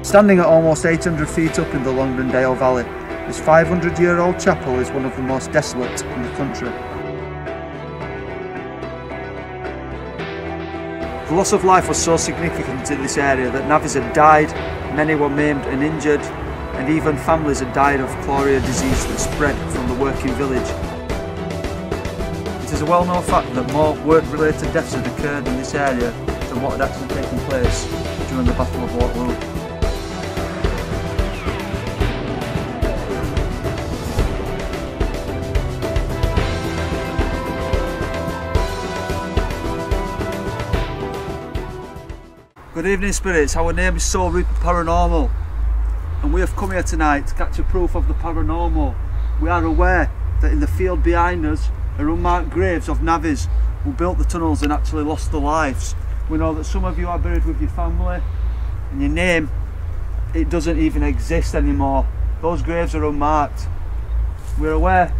Standing at almost 800 feet up in the Longdendale Valley, this 500-year-old chapel is one of the most desolate in the country. The loss of life was so significant in this area that navvies had died, many were maimed and injured, and even families had died of Cholrea disease that spread from the working village. It is a well-known fact that more word-related deaths had occurred in this area than what had actually taken place during the Battle of Waterloo. Good evening spirits, our name is Soul Reaper Paranormal and we have come here tonight to capture proof of the paranormal. We are aware that in the field behind us are unmarked graves of navvies who built the tunnels and actually lost their lives. We know that some of you are buried with your family and your name, it doesn't even exist anymore. Those graves are unmarked. We're aware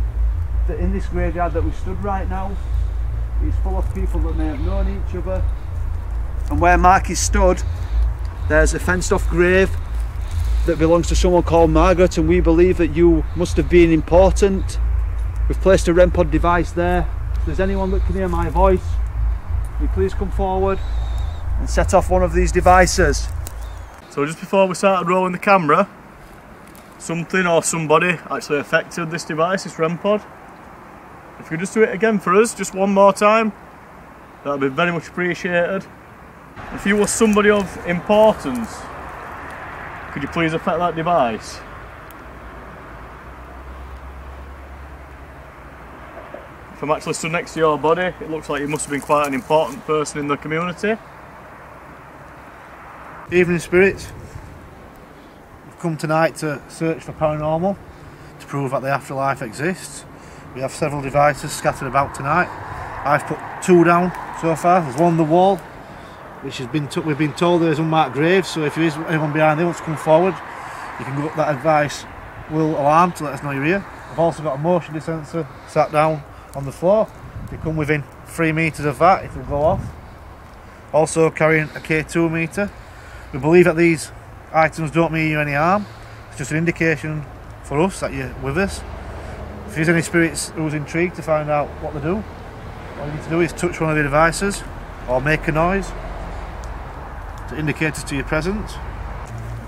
that in this graveyard that we stood right now, it's full of people that may have known each other. And where Mark is stood, there's a fenced off grave that belongs to someone called Margaret, and we believe that you must have been important. We've placed a REM pod device there. If there's anyone that can hear my voice, will you please come forward and set off one of these devices. So just before we started rolling the camera, something or somebody actually affected this device, this REM pod. If you could just do it again for us, just one more time, that would be very much appreciated. If you were somebody of importance, could you please affect that device? If I'm actually stood next to your body, it looks like you must have been quite an important person in the community. Evening spirits, we've come tonight to search for paranormal, to prove that the afterlife exists. We have several devices scattered about tonight. I've put two down so far. There's one on the wall, which we've been told there's unmarked graves, so if there is anyone behind there who wants to come forward, you can go up that advice will alarm to let us know you're here. I've also got a motion sensor sat down on the floor. If you come within 3 metres of that, it will go off. Also carrying a K2 meter. We believe that these items don't mean you any harm. It's just an indication for us that you're with us. If there's any spirits who's intrigued to find out what they do, all you need to do is touch one of the devices or make a noise to indicate us to your presence.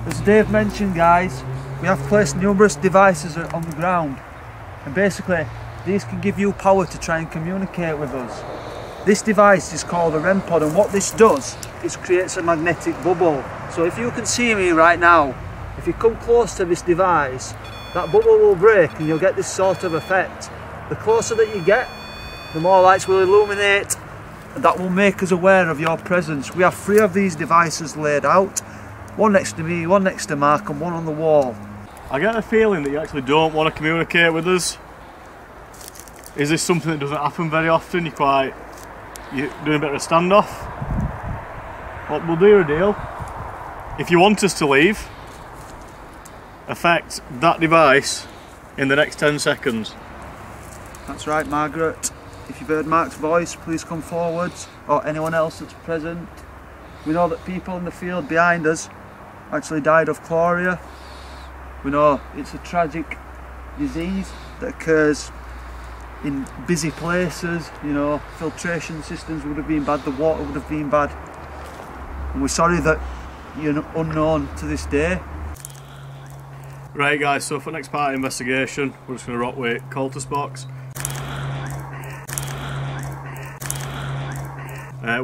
As Dave mentioned, guys, we have placed numerous devices on the ground, and basically these can give you power to try and communicate with us. This device is called a REM pod, and what this does is creates a magnetic bubble. So if you can see me right now, if you come close to this device, that bubble will break and you'll get this sort of effect. The closer that you get, the more lights will illuminate, and that will make us aware of your presence. We have 3 of these devices laid out, one next to me, one next to Mark, and one on the wall. I get the feeling that you actually don't want to communicate with us. Is this something that doesn't happen very often? You're doing a bit of a standoff? Well, we'll do a deal. If you want us to leave, affect that device in the next 10 seconds. That's right, Margaret. If you've heard Mark's voice, please come forward, or anyone else that's present. We know that people in the field behind us actually died of Cholrea. We know it's a tragic disease that occurs in busy places, you know, filtration systems would have been bad, the water would have been bad. And we're sorry that you're unknown to this day. Right guys, so for next part of the investigation, we're just going to rock with cultist box.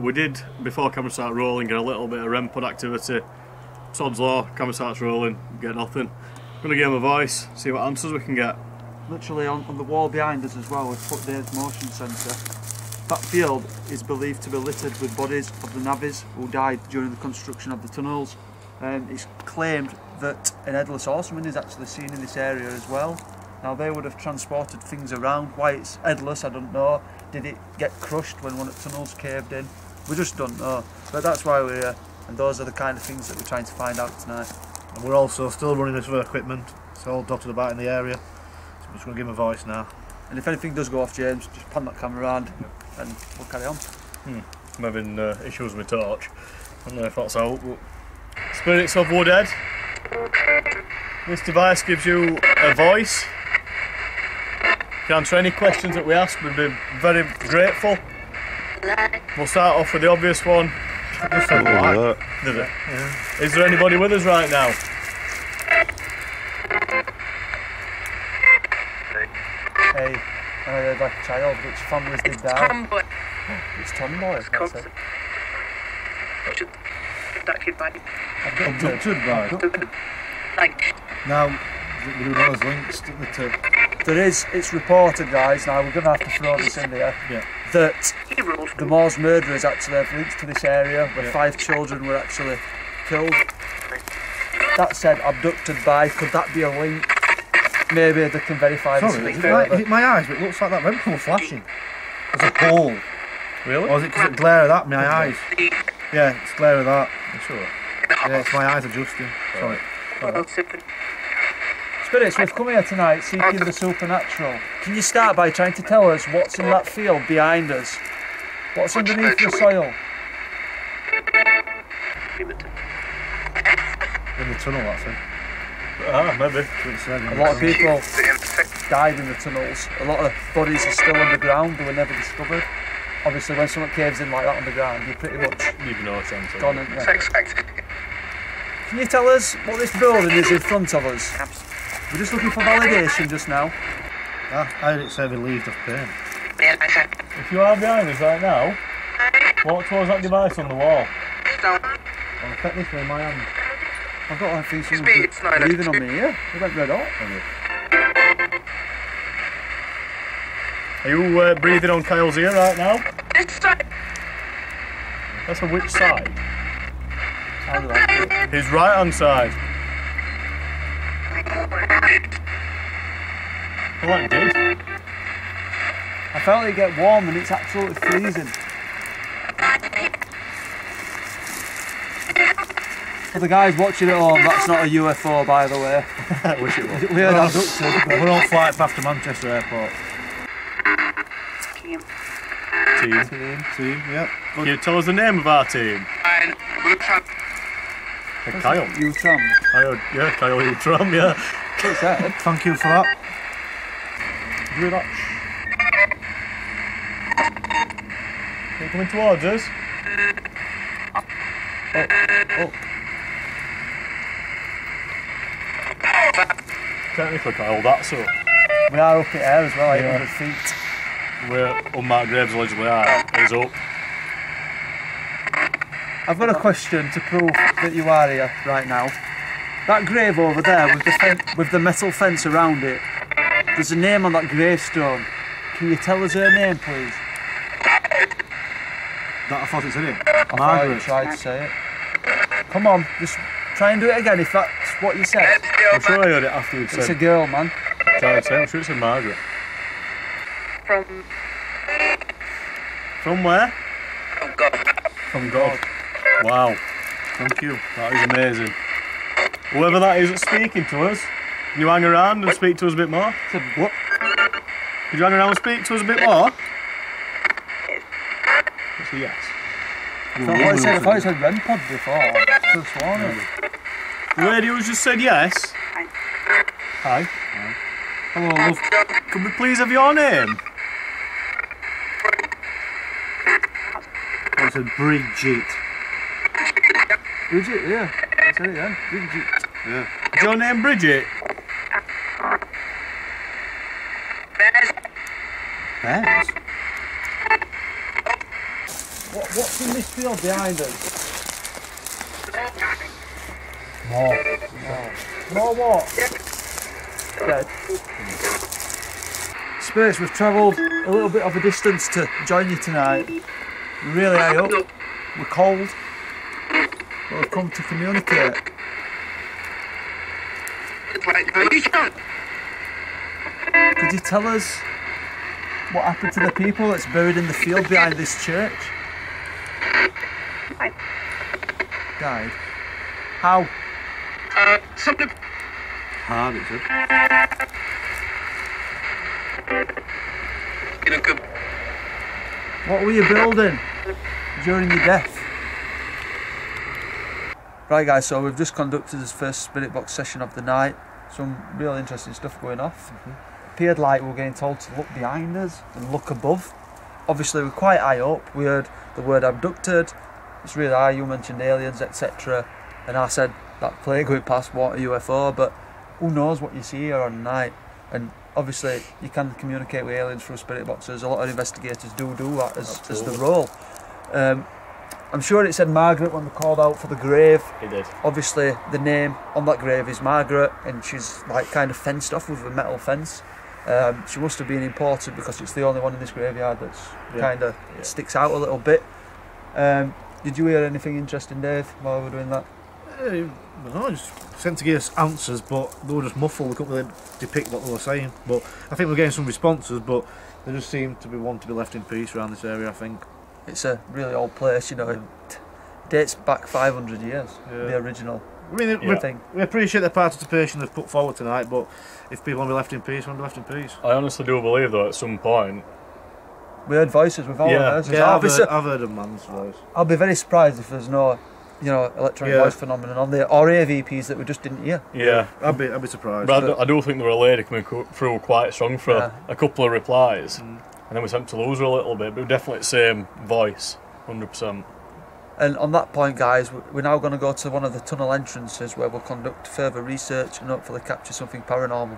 We did, before camera started rolling, get a little bit of REM pod activity. Sod's law, camera starts rolling, get nothing. I'm going to give him a voice, see what answers we can get. Literally on the wall behind us as well, we've put Dave's motion sensor. That field is believed to be littered with bodies of the navvies who died during the construction of the tunnels. It's claimed that an headless horseman is actually seen in this area as well. Now they would have transported things around. Why it's headless, I don't know. Did it get crushed when one of the tunnels caved in? We just don't know. But that's why we're here, and those are the kind of things that we're trying to find out tonight. And we're also still running this other equipment. It's all dotted about in the area. So I'm just going to give him a voice now. And if anything does go off, James, just pan that camera around and we'll carry on. I'm having issues with torch. I don't know if that's out, but... Spirits of Woodhead, This device gives you a voice. You can answer any questions that we ask, we'd be very grateful. We'll start off with the obvious one. Just a light. Did it? Yeah. Is there anybody with us right now? Hey, I heard like a child, which families did die? Tomboy. It's Tomboy, that's it. Abducted by. Abducted by. Like. Now, we do those links to There is, it's reported, guys, now we're going to have to throw this in there, that the Moors murderers actually have links to this area where 5 children were actually killed. That said, abducted by, could that be a link? Maybe they can verify this. Sorry, is it my eyes? But it looks like that red colour flashing. There's a hole. Really? Or is it because it glare of that, my eyes? Yeah, it's glare of that. You sure? Yeah, it's my eyes adjusting. Sorry. Spirits, we've come here tonight seeking the supernatural. Can you start by trying to tell us what's in that field behind us? What's underneath the soil? In the tunnel, that's it. Ah, maybe. A lot of people died in the tunnels. A lot of bodies are still underground, they were never discovered. Obviously when someone caves in like that underground, you're pretty much You've no chance of gone, it. haven't you? Can you tell us what this building is in front of us? We're just looking for validation just now. I heard it say relieved of pain. If you are behind us right now, walk towards that device on the wall. I'll take this with my hand. I've got like someone's breathing on me here. It went red hot. Are you breathing on Kyle's ear right now? That's on which side? Sounded like it. His right hand side. Well, that did. I felt it get warm and it's absolutely freezing. For the guys watching at home, that's not a UFO, by the way. I wish it was. We heard abducted. We're on flight path to Manchester Airport. Team. Team, yeah. Can you tell us the name of our team? Kyle. U-Tram. Yeah, Kyle U-Tram, yeah. What's that? Thank you for that. Do that. You're coming towards us? Oh. Technically, Kyle, that's up. We are up in air as well, 800 feet. Where unmarked graves allegedly are, is up. I've got a question to prove that you are here right now. That grave over there with the metal fence around it, there's a name on that gravestone. Can you tell us her name, please? That I thought it said it. I thought you tried to say it. Come on, just try and do it again if that's what you said. I'm sure I heard it after you'd It's a said. girl, man. I'm sure it said Margaret. From where? From God. Wow. Thank you. That is amazing. Whoever that is that's speaking to us, can you hang around and speak to us a bit more? What? Could you hang around and speak to us a bit more? It's a yes. I thought it said Renpod before. I could have sworn it. The lady who's just said yes. Hi. Hello, love. Could we please have your name? It said Bridget. Bridget, yeah. I said it then. Bridget. Yeah. Is your name Bridget? Bears? What's in this field behind us? More. More what? Dead. Spirits, we've travelled a little bit of a distance to join you tonight. We're really high up. We're cold. But we've come to communicate. Could you tell us what happened to the people that's buried in the field behind this church? Died. How? Something. Hard, it said. What were you building during your death? Right guys, so we've just conducted this first spirit box session of the night. Some real interesting stuff going off. Appeared like we were getting told to look behind us and look above. Obviously we're quite high up. We heard the word abducted. It's really high. You mentioned aliens, etc. And I said that plane going past, what a UFO, but who knows what you see here on the night. And obviously you can communicate with aliens through spirit boxes. A lot of investigators do that as the role. I'm sure it said Margaret when they called out for the grave. It did. Obviously the name on that grave is Margaret, and she's like kind of fenced off with a metal fence. She must have been important because it's the only one in this graveyard that's kind of sticks out a little bit. Did you hear anything interesting, Dave, while we were doing that? No, just sent to give us answers, but they were just muffled. We couldn't really depict what they were saying. But I think we're getting some responses, but they just seem to be one to be left in peace around this area, I think. It's a really old place, you know. It dates back 500 years, the original. I mean, we appreciate the participation they've put forward tonight, but if people want to be left in peace, want to be left in peace. I honestly do believe though at some point we heard voices with all of us. Yeah, I've heard a man's voice. I'll be very surprised if there's no, you know, electronic voice phenomenon on there, or AVPs that we just didn't hear. Yeah, I'd be surprised. But I do think there were a lady coming through quite strong for a couple of replies, and then we sent to lose her a little bit, but definitely the same voice, 100%. And on that point, guys, we're now going to go to one of the tunnel entrances where we'll conduct further research and hopefully capture something paranormal.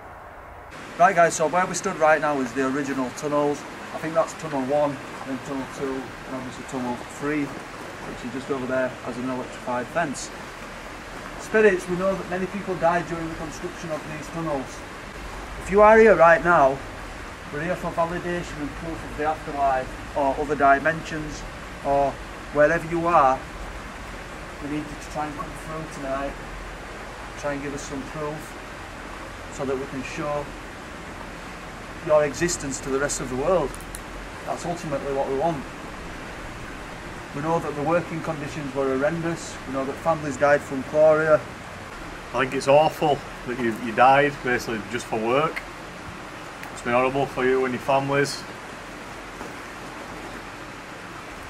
Right guys, so where we stood right now is the original tunnels. I think that's tunnel 1, then tunnel 2, and obviously tunnel 3, which is just over there as an electrified fence. Spirits, we know that many people died during the construction of these tunnels. If you are here right now, we're here for validation and proof of the afterlife or other dimensions, or wherever you are, we need you to try and come through tonight, try and give us some proof so that we can show your existence to the rest of the world. That's ultimately what we want. We know that the working conditions were horrendous. We know that families died from Cholrea. I think it's awful that you died basically just for work. It's been horrible for you and your families.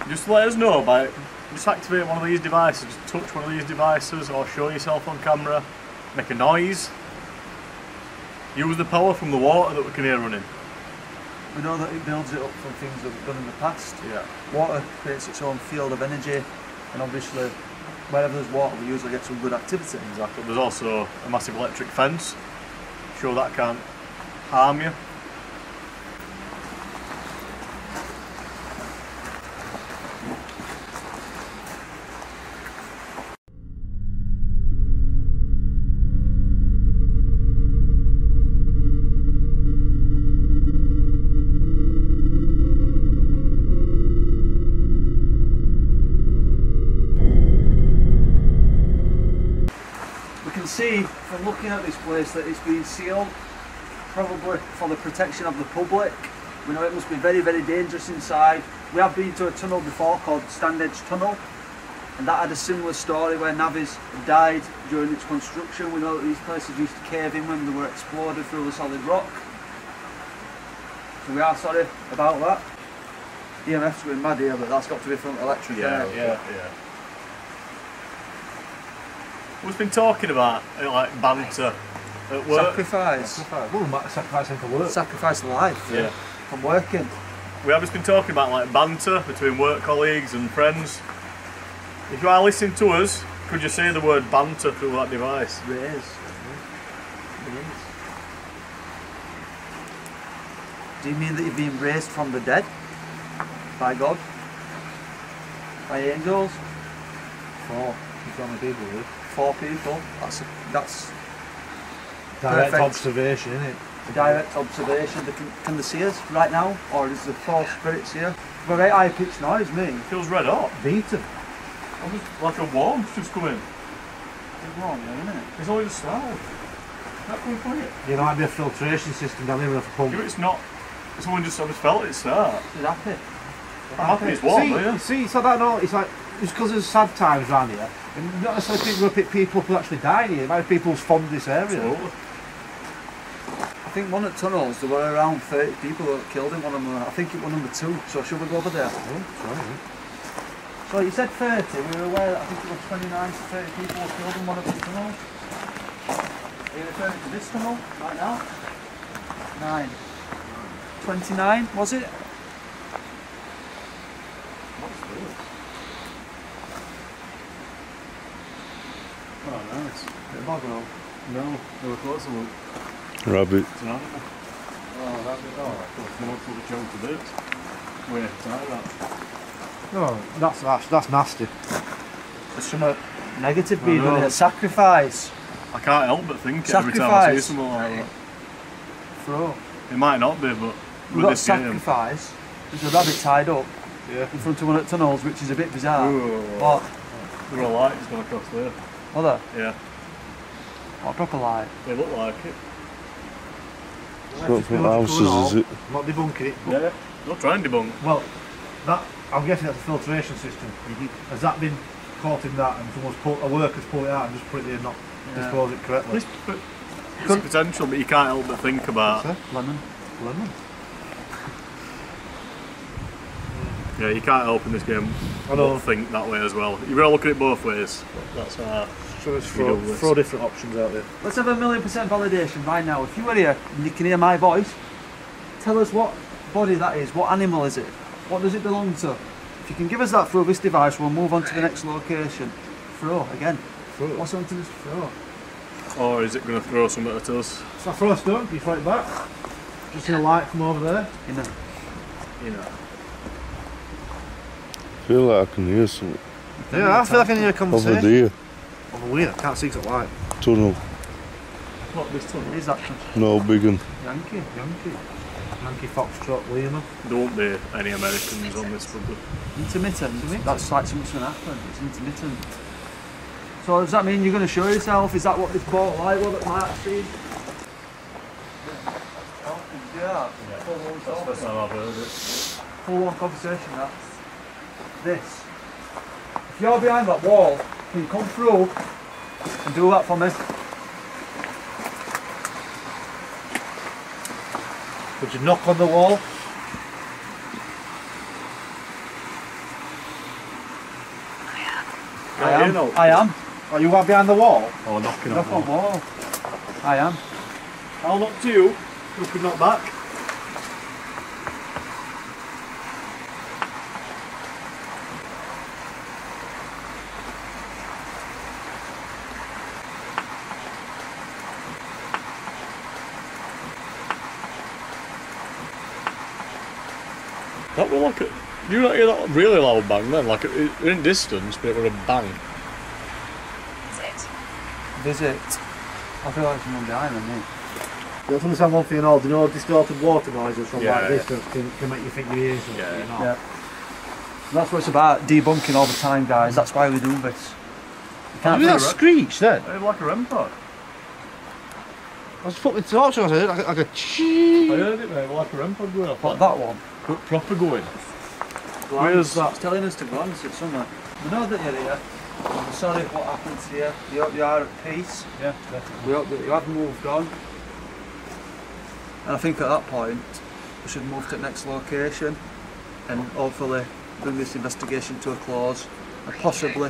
Just let us know by just activate one of these devices, just touch one of these devices or show yourself on camera, make a noise. Use the power from the water that we can hear running. We know that it builds it up from things that we've done in the past. Yeah. Water creates its own field of energy, and obviously wherever there's water we usually get some good activity. Exactly. There's also a massive electric fence. Sure that can't harm you. See from looking at this place that it's been sealed, probably for the protection of the public. We know it must be very, very dangerous inside. We have been to a tunnel before called Stand Edge Tunnel, and that had a similar story where navvies died during its construction. We know that these places used to cave in when they were exploded through the solid rock. So we are sorry about that. EMF's going mad here, but that's got to be from electric. Yeah. We've been talking about like banter at work. Sacrifice. Sacrificing for work. Sacrifice life. Yeah. From working. We have just been talking about like banter between work colleagues and friends. If you are listening to us, could you say the word banter through that device? Raise. Do you mean that you've been raised from the dead? By God? By angels? 4. How many people live? 4 people. That's direct perfect. observation, isn't it? A direct observation. Can they see us right now, or is the 4 spirits here? Well, very high pitched noise, me. It feels red hot. Beaten. Like a warmth just coming. It's warm, isn't it? It's only just started. That coming for you. There might be a filtration system down here with a pump. Yeah, it's not. Someone just felt it start. It's happy. I'm happy it's warm, yeah. See, it's like that. No, it's like it's because there's sad times around here, and not necessarily people will pick people who actually died here. It might be people who's fond of this area. Absolutely. I think one at tunnels there were around 30 people that were killed in one of them. I think it was number 2. So should we go over there? Oh, sorry. So you said 30, we were aware that I think it was 29 to 30 people were killed in one of the tunnels. Are you referring to this tunnel right now? 9. 29, was it? What's this? Oh, nice. Bit of bog roll. No, they were close to look. Rabbit. It's an animal. Oh, rabbit. Oh, of course. They want to put the choke to bits. Wait, try that. No, that's nasty. There's some negative being done here. Sacrifice. I can't help but think it every time I see Sacrifice. something like that. Throw. It might not be, but We've with got this game. sacrifice. There's a rabbit tied up in front of one of the tunnels, which is a bit bizarre. What? There are lights going across there. Are there? Yeah, What, a proper light? they look like it. It's not from houses, is it? I'm not debunking it, but Yeah. Don't try and debunk. well, that I'm guessing that's a filtration system. Has that been caught in that, and a worker's pulled it out and just put it there and not dispose it correctly? There's potential, but you can't help but think about. Lemon. Lemon. Yeah, you can't help in this game. I know. But think that way as well. You've got to look at it both ways. That's how. So let's We do this. throw different options out there. Let's have 1,000,000% validation right now. If you were here and you can hear my voice, tell us what body that is, what animal is it, what does it belong to? If you can give us that through this device, we'll move on to the next location. Throw, again. Throw. What's on to this throw? Or is it going to throw something at us? So I throw a stone, you throw it back. Just see a light from over there. You know. You know. I feel like I can hear something. Yeah, I feel like I can hear a Over conversation. there. Over here, I can't see because of light. Tunnel. What, this tunnel? It is that No big one. Yankee. Yankee Foxtrot Lima. There won't be any Americans on this probably. Intermittent. That's like something's going to happen. It's intermittent. So does that mean you're going to show yourself? Is that what this boat like? What it might have seen? Yeah. That's the first time I've heard it. Full on conversation, that's this. If you're behind that wall, can you come through and do that for me? Would you knock on the wall? I am. Are you behind the wall? Oh, knocking Knock on wall. I am. I'll knock to you. You can knock back. That was like a. You not hear that really loud bang then? Like it in distance, but it was a bang. Visit. I feel like someone behind me. You have to understand one thing and all, do you know distorted water noises from Yeah, like distance can make you think you're hearing something, Yeah. you're not. Yeah. That's what it's about, debunking all the time, guys. That's why we do this. You can't Did that figure out- screech then? It was like a REM pod. I was putting the torch on, I heard like a I chee. heard it, mate. It was like a REM pod going off. What, that one? Proper going. Where's that? It's telling us to glance at somewhere. We know that you're here. I'm sorry what happened here. We hope you are at peace. Yeah, definitely. We hope that you have moved on. And I think at that point, we should move to the next location and hopefully bring this investigation to a close. And possibly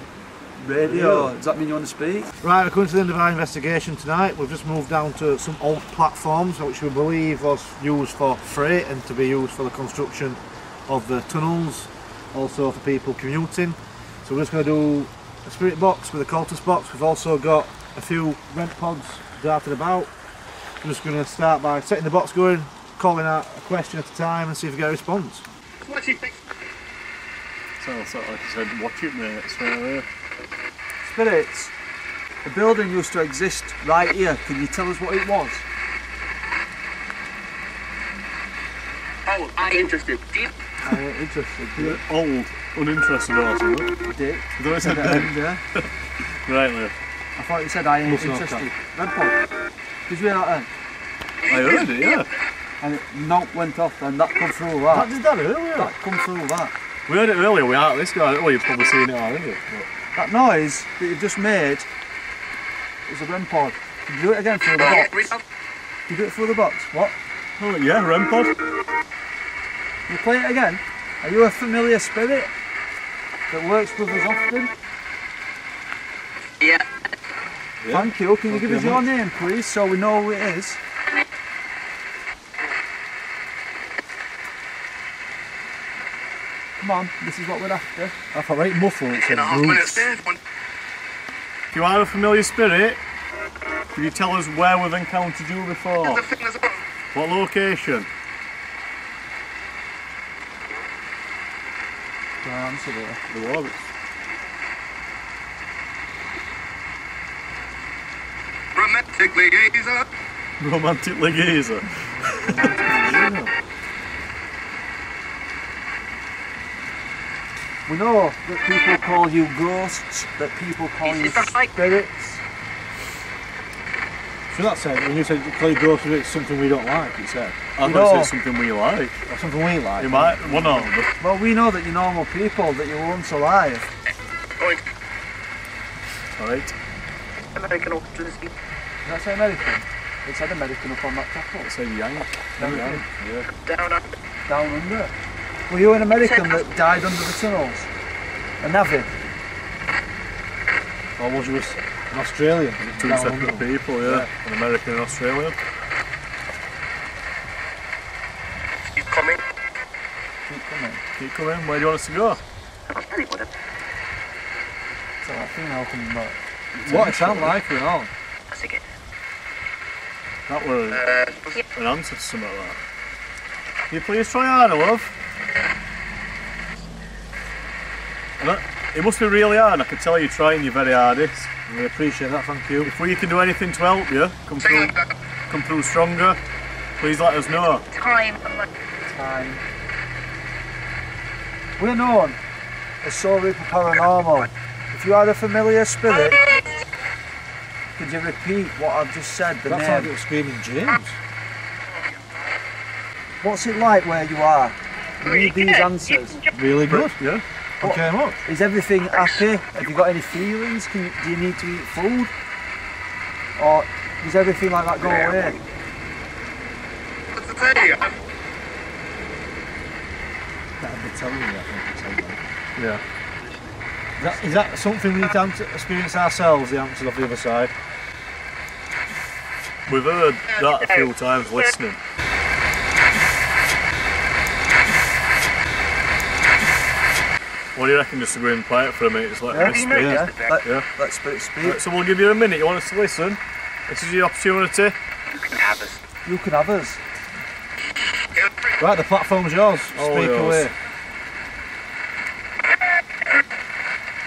radio. Does that mean you want to speak? Right, we're coming to the end of our investigation tonight. We've just moved down to some old platforms which we believe was used for freight and to be used for the construction of the tunnels, also for people commuting. So we're just going to do a spirit box with a cultist box. We've also got a few rent pods darted about. We're just going to start by setting the box going, calling out a question at a time and see if we get a response. What do you think? Sounds like I said, watch it, mate. Straight away. Spirits, the building used to exist right here. Can you tell us what it was? Oh, I'm interested. Deep. Interested. Old, uninterested horse, isn't it? Dick. You don't say that. Yeah. Right, Lou. I thought you said I ain't Listen up, interested. Red pod. Did you hear that then? I heard it, yeah. And it knock went off and that come through that. Did that earlier? That come through that. We heard it earlier, we aren't this guy. Well, you've probably seen it already. But That noise that you've just made is a REM pod. Can you do it again through the box? Can you do it through the box? What? oh, yeah, REM pod. You play it again? Are you a familiar spirit? that works with us often. Yeah. Thank you. Can you give us your name, please, so we know who it is? Come on, this is what we're after. I thought right muffled, it said 2.5 minutes roots. there. If you are a familiar spirit, can you tell us where we've encountered you before? There's a thing there's a button. What location? Can I answer that? The war. Romantic liaison. Romantic liaison. We know that people call you ghosts, that people call you Is that like- spirits. So that said, when you said play ghost with it, it's something we don't like, it said. I No. thought it's something we like. Or something we like. You might, one of them. Well, we know that you're normal people, that you were once alive. Going Right. American Orthodox. Did I say American? It said American up on that tackle. It's a yank. Down, Yeah. Down under. down under. Were you an American that died under the tunnels? A navvy? Or was you an Australian? Two Down separate under. people, yeah. An American and Australian. He's coming. Keep coming. Keep coming. Where do you want us to go? Anybody? So I think I'll come back. What it sound like, you know. That's it. That was an answer to something like that. Can you please try harder, love? It must be really hard. I can tell you're trying your very hardest. We appreciate that, thank you. If we can do anything to help you, come through stronger, please let us know. Time. Time. We're known as Cholrea Paranormal. If you are a familiar spirit, could you repeat what I've just said, the That sounds name? like screaming James. What's it like where you are? We need these answers. Really good. Yeah. Thank you very much. Is everything happy? Have you got any feelings? Do you need to eat food? Or does everything like that go away? What's the day? That'd be telling you, I think. Yeah. Is that something we need to experience ourselves, the answers of the other side? We've heard that a few times listening. What do you reckon, just to go and play it for a minute, just let Yeah, this speak? yeah. Yeah. Let spirit speak. Right, so we'll give you a minute, you want us to listen? This is your opportunity. You can have us. You can have us. Right, the platform's yours. All Speak yours. away.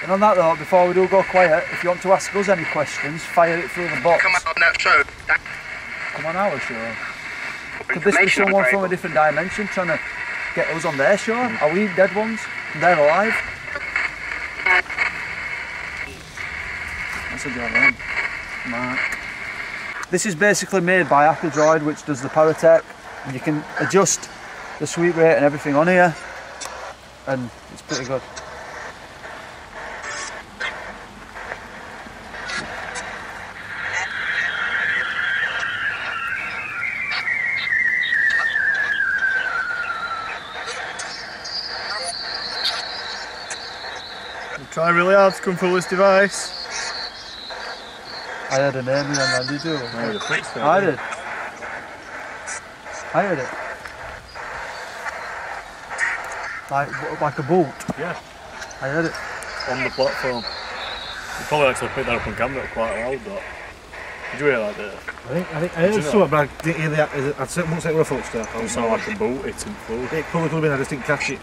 And on that note, before we do go quiet, if you want to ask us any questions, fire it through the box. Come out on that show. Come on our show. Could this be someone from a different dimension trying to get us on their show? Are we dead ones? And they're alive? That's a good one. Mark. This is basically made by Droid, which does the Paratech, and you can adjust the sweep rate and everything on here, and it's pretty good. Try really hard to come through this device. I had a name in and did you? I would have fixed it. I did. I heard it. Like a bolt. Yeah, I heard it. on the platform. You probably actually picked that up on camera quite loud, though. Did you hear that, Dave? I think I heard something, but I didn't hear that. I wouldn't say it were a footstep. It sounded like a bolt hitting through. It probably could have been, I just didn't catch it.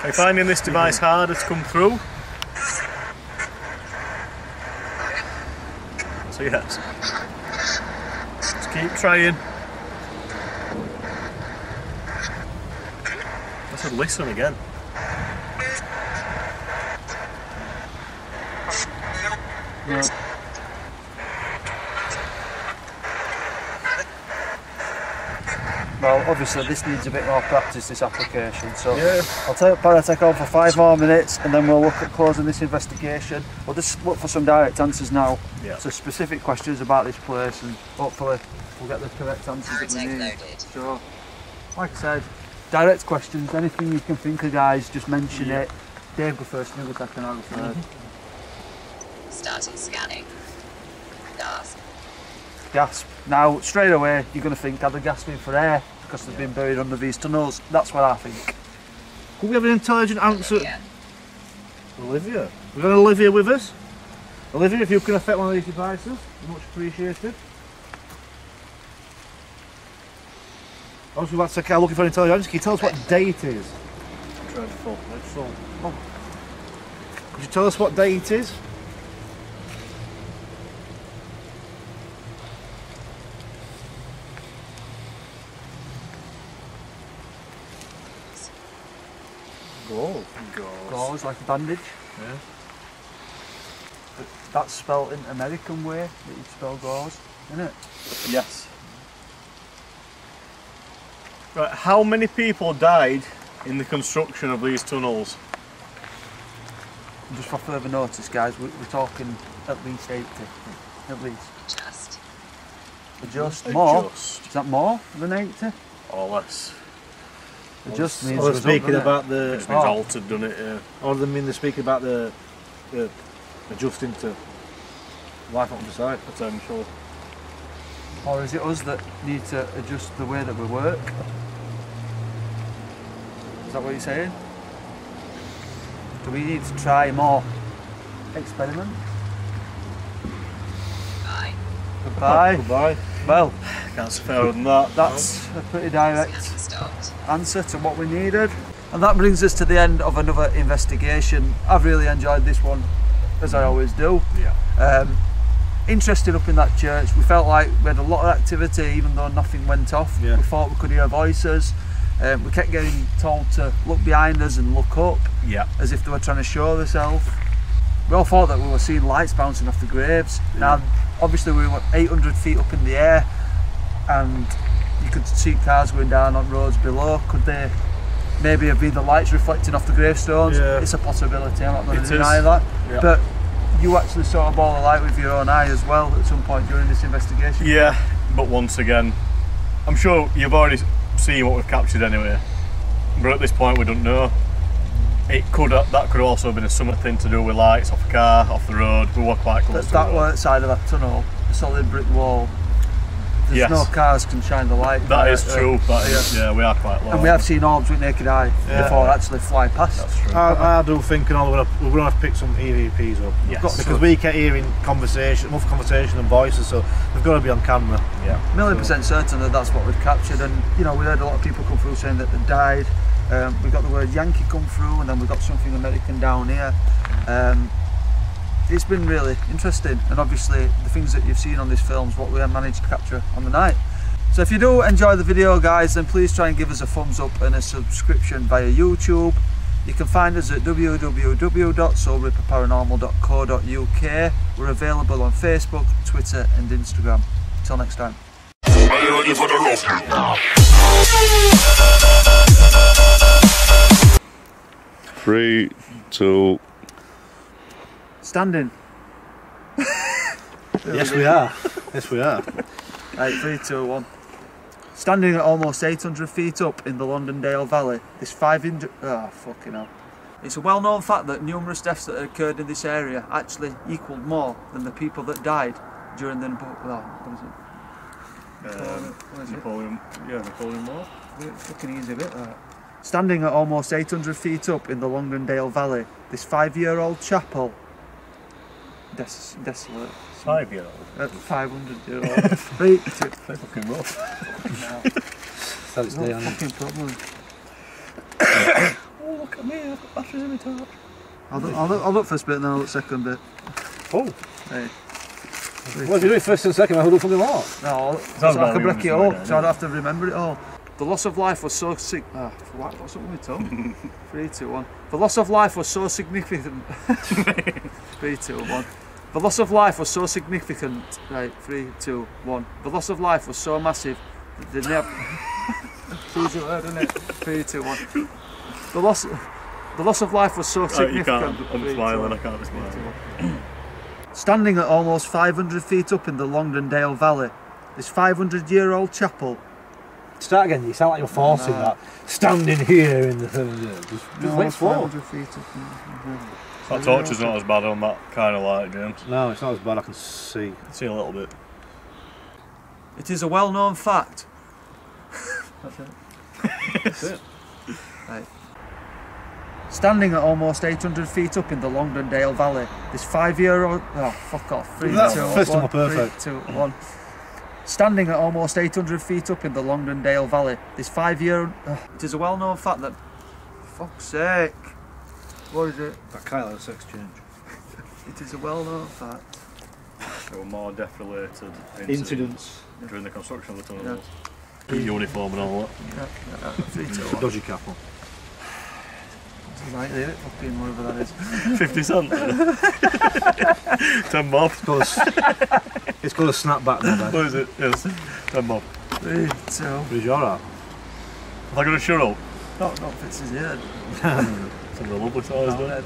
Are you finding this device harder to come through? So yes. Just keep trying. I said listen again. Yeah. Well, obviously this needs a bit more practice, this application, so Yeah. I'll take Paratech on for 5 more minutes and then we'll look at closing this investigation. We'll just look for some direct answers now Yeah. to specific questions about this place, and hopefully we'll get the correct answers that we need. So, like I said, direct questions, anything you can think of, guys, just mention it. Dave go first, you go second, I'll go third. Starting scanning. Gasp. Gasp. Now, straight away, you're going to think, are they gasping for air because they've been buried under these tunnels? That's what I think. Could we have an intelligent answer? Yeah. Olivia. We've got Olivia with us. Olivia, if you can affect one of these devices, much appreciated. Also, that's okay, looking for intelligence. Can you tell us what day it is? Dreadful. Oh. Could you tell us what day it is? Gauze. Gauze, like a bandage. Yeah. That's spelled in American way, that you'd spell gauze, isn't it? Yes. Right, how many people died in the construction of these tunnels? Just for further notice, guys, we're talking at least 80. At least. Just. Just more? Just. Is that more than 80? Or less. Just means Or it they're goes up, speaking doesn't it? about the... It's been altered, done it, yeah. Or they mean they're speaking about the adjusting to life on the side. Potentially. Or is it us that need to adjust the way that we work? Is that what you're saying? Do we need to try more experiment? Bye. Goodbye. Goodbye. Well, Can't say fairer than that. that's a pretty direct Scanning stopped. answer to what we needed. And that brings us to the end of another investigation. I've really enjoyed this one, as I always do. Yeah. Interested up in that church. We felt like we had a lot of activity even though nothing went off. Yeah. We thought we could hear voices. We kept getting told to look behind us and look up Yeah. as if they were trying to show themselves. We all thought that we were seeing lights bouncing off the graves. Now obviously we were 800 feet up in the air and you could see cars going down on roads below. Could they maybe have been the lights reflecting off the gravestones? Yeah. It's a possibility, I'm not going It to deny is. that. Yeah. But you actually saw a ball of light with your own eye as well at some point during this investigation. Yeah, but once again, I'm sure you've already seen what we've captured anyway. But at this point we don't know. That could also have been a something to do with lights off a car, off the road. We were quite close to the That road. were side of that tunnel, a solid brick wall. There's Yes. no cars can shine the light. That is true. That is, yeah, we are quite low. And we have seen orbs with naked eye before actually fly past. That's true. I do think we're going to have to pick some EVPs up. Yes. Because we kept hearing conversation, muffled conversation and voices, so they've got to be on camera. Yeah. $1,000,000% certain that that's what we've captured, and you know we heard a lot of people come through saying that they died. We got the word Yankee come through, and then we got something American down here. It's been really interesting, and obviously the things that you've seen on this film is what we have managed to capture on the night. So if you do enjoy the video, guys, then please try and give us a thumbs up and a subscription via YouTube. You can find us at www.soulripperparanormal.co.uk. We're available on Facebook, Twitter and Instagram. Till next time. Are you ready for the rough? 3, 2. Standing. Yes, we are. Yes, we are. Right, 3, 2, 1. Standing at almost 800 feet up in the Londondale Valley, this 500... Oh, fucking hell. It's a well-known fact that numerous deaths that occurred in this area actually equaled more than the people that died during the... what is it? Napoleon War. Fucking easy bit, that. Standing at almost 800 feet up in the Londondale Valley, this 5-year-old chapel... desolate. 5-year-old. 500-year-old. Right, Fucking rough. That's no fucking problem. Oh, look at me, I've got batteries in my torch. I'll look first bit and then I'll look second bit. Oh. Hey. Well, if you do it first and second, I'll do something more. No, so Sounds I about can break right, it all, yeah. so I don't have to remember it all. The loss of life was so what's up with my tongue? 3, 2, 1. The loss of life was so significant. 3, 2, 1. The loss of life was so significant. Right, 3, 2, 1. The loss of life was so massive that they never. Easy word, isn't it? 3, 2, 1. The loss of life was so You significant. can't. I'm smiling. I can't be smiling. Standing at almost 500 feet up in the Londondale Valley, this 500-year-old chapel Start again. You sound like you're forcing that. Standing here in the just let it flow. 500 feet up. That torch is not as bad on that kind of light, James. No, it's not as bad. I can see. I can see a little bit. It is a well-known fact. That's it. That's it. Right. Standing at almost 800 feet up in the Longdendale Valley, this 5-year-old... Oh, fuck off. 3, 2, First time 1, perfect. 3, 2, 1. Standing at almost 800 feet up in the Longdendale Valley, this 5-year... it is a well-known fact that... Fuck's sake. What is it? That Kylo's exchange. It is a well-known fact. There were more death-related Incidents. during the construction of the tunnels. Uniform and all that. Yeah, 3, 2, 1. Dodgy couple. Right, leave it, fucking whatever that is. 50 cent. 10 bob. It's called a snapback now, What is it? Yes. 10 bob. 3, 2. Who's your at? Have I got a shut up? Not fits his head. It's a lovely size, No, though. head.